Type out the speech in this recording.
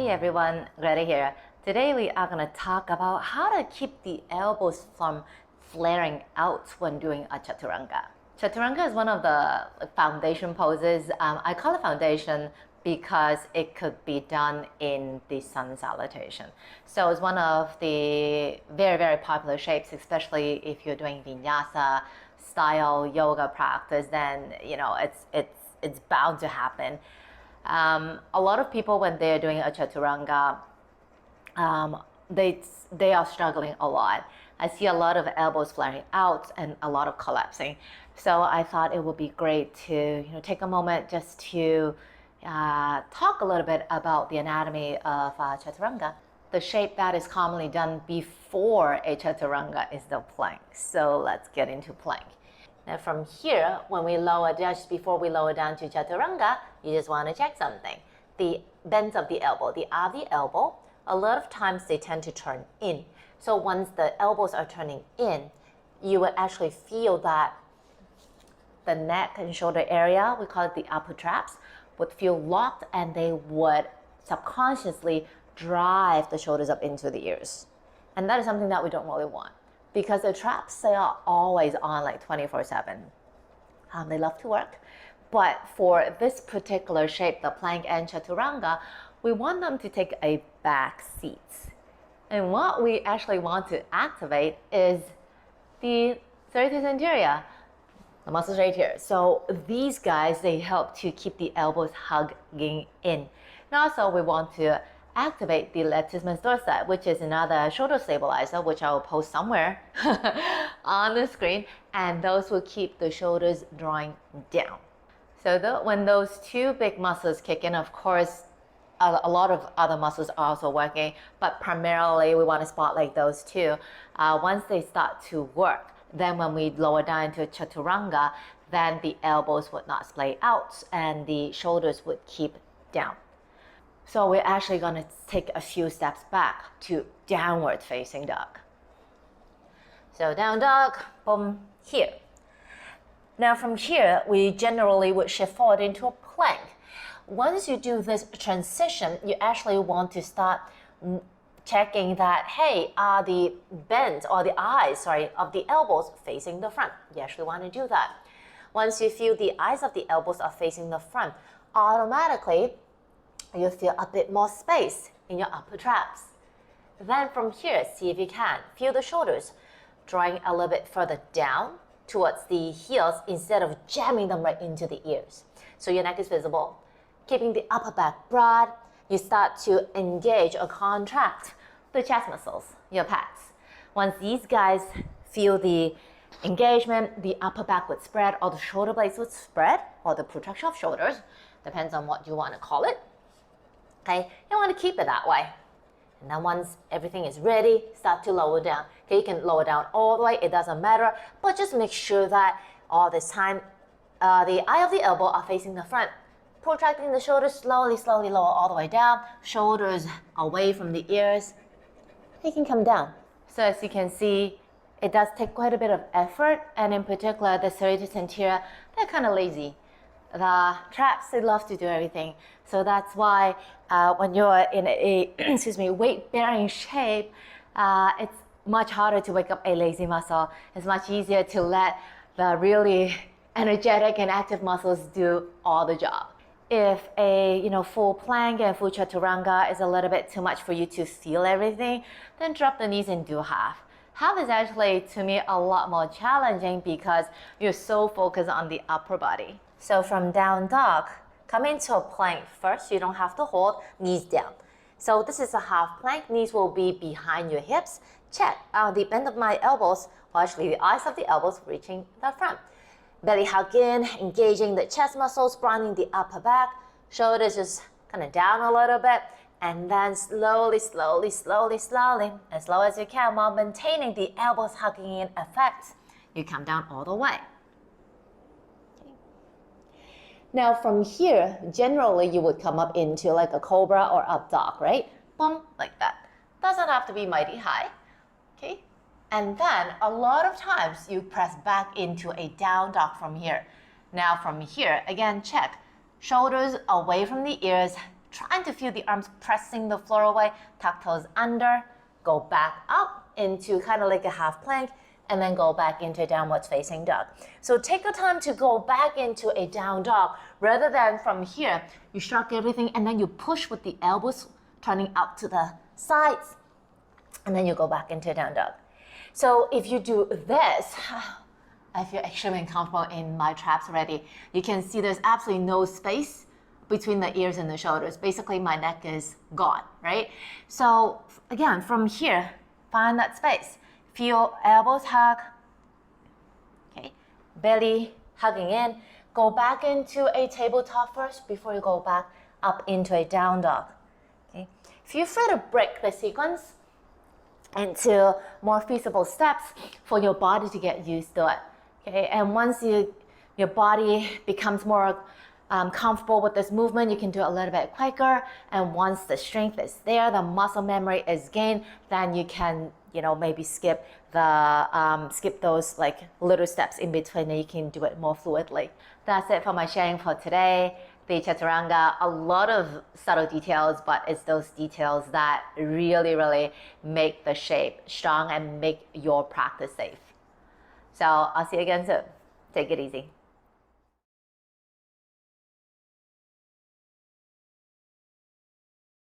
Hey everyone, Greta here. Today we are going to talk about how to keep the elbows from flaring out when doing a chaturanga. Chaturanga is one of the foundation poses. I call it foundation because it could be done in the sun salutation. So it's one of the very, very popular shapes, especially if you're doing vinyasa style yoga practice, then it's bound to happen. A lot of people, when they're doing a chaturanga, they are struggling a lot. I see a lot of elbows flaring out and a lot of collapsing. So I thought it would be great to take a moment just to talk a little bit about the anatomy of chaturanga. The shape that is commonly done before a chaturanga is the plank. So let's get into plank. Now from here, when we lower, just before we lower down to chaturanga, you just want to check something. The bends of the elbow, the arm of the elbow, a lot of times they tend to turn in. So once the elbows are turning in, you would actually feel that the neck and shoulder area, we call it the upper traps, would feel locked, and they would subconsciously drive the shoulders up into the ears. And that is something that we don't really want, because the traps, they are always on like 24/7. They love to work. But for this particular shape, the plank and chaturanga, we want them to take a back seat. And what we actually want to activate is the serratus anterior, the muscles right here. So these guys, they help to keep the elbows hugging in. And also we want to activate the latissimus dorsi, which is another shoulder stabilizer, which I will post somewhere on the screen, and those will keep the shoulders drawing down. So when those two big muscles kick in, of course, a lot of other muscles are also working, but primarily we want to spotlight those two. Once they start to work, then when we lower down into chaturanga, then the elbows would not splay out and the shoulders would keep down. So we're actually going to take a few steps back to downward facing dog. So down dog, boom, here. Now from here, we generally would shift forward into a plank. Once you do this transition, you actually want to start checking that, hey, are the bends or the eyes, of the elbows facing the front? You actually want to do that. Once you feel the eyes of the elbows are facing the front, automatically you feel a bit more space in your upper traps. Then from here, see if you can feel the shoulders drawing a little bit further down towards the heels instead of jamming them right into the ears. So your neck is visible. Keeping the upper back broad, you start to engage or contract the chest muscles, your pecs. Once these guys feel the engagement, the upper back would spread, or the shoulder blades would spread, or the protraction of shoulders, depends on what you want to call it. Okay, you want to keep it that way. And then once everything is ready, start to lower down. Okay, you can lower down all the way, it doesn't matter, but just make sure that all this time the eye of the elbow are facing the front. Protracting the shoulders, slowly lower all the way down, shoulders away from the ears. They can come down. So as you can see, it does take quite a bit of effort, and in particular the serratus anterior, they're kind of lazy. The traps, they love to do everything. So that's why when you're in a weight-bearing shape, it's much harder to wake up a lazy muscle. It's much easier to let the really energetic and active muscles do all the job. If a full plank and full chaturanga is a little bit too much for you to feel everything, then drop the knees and do half. Half is actually, to me, a lot more challenging because you're so focused on the upper body. So from down dog, come into a plank first. You don't have to hold, knees down. So this is a half plank. Knees will be behind your hips. Check the bend of my elbows, or actually the eyes of the elbows reaching the front. Belly hug in, engaging the chest muscles, broadening the upper back. Shoulders just kind of down a little bit. And then slowly, as low as you can, while maintaining the elbows hugging in effect, you come down all the way. Okay. Now from here, generally you would come up into like a cobra or up dog, right? Boom, like that. Doesn't have to be mighty high. Okay. And then a lot of times you press back into a down dog from here. Now from here, again, check. Shoulders away from the ears, trying to feel the arms pressing the floor away, tuck toes under, go back up into kind of like a half plank, and then go back into a downwards facing dog. So take your time to go back into a down dog rather than from here, you shrug everything and then you push with the elbows turning out to the sides, and then you go back into a down dog. So if you do this, I feel extremely uncomfortable in my traps already. You can see there's absolutely no space between the ears and the shoulders. Basically, my neck is gone, right? So again, from here, find that space. Feel elbows hug, okay? Belly hugging in. Go back into a tabletop first before you go back up into a down dog, okay? Feel free to break the sequence into more feasible steps for your body to get used to it, okay? And once your body becomes more comfortable with this movement, you can do it a little bit quicker. And once the strength is there, the muscle memory is gained, then you can, maybe skip those like little steps in between, and you can do it more fluidly. That's it for my sharing for today. The Chaturanga, a lot of subtle details, but it's those details that really, really make the shape strong and make your practice safe. So I'll see you again soon. Take it easy.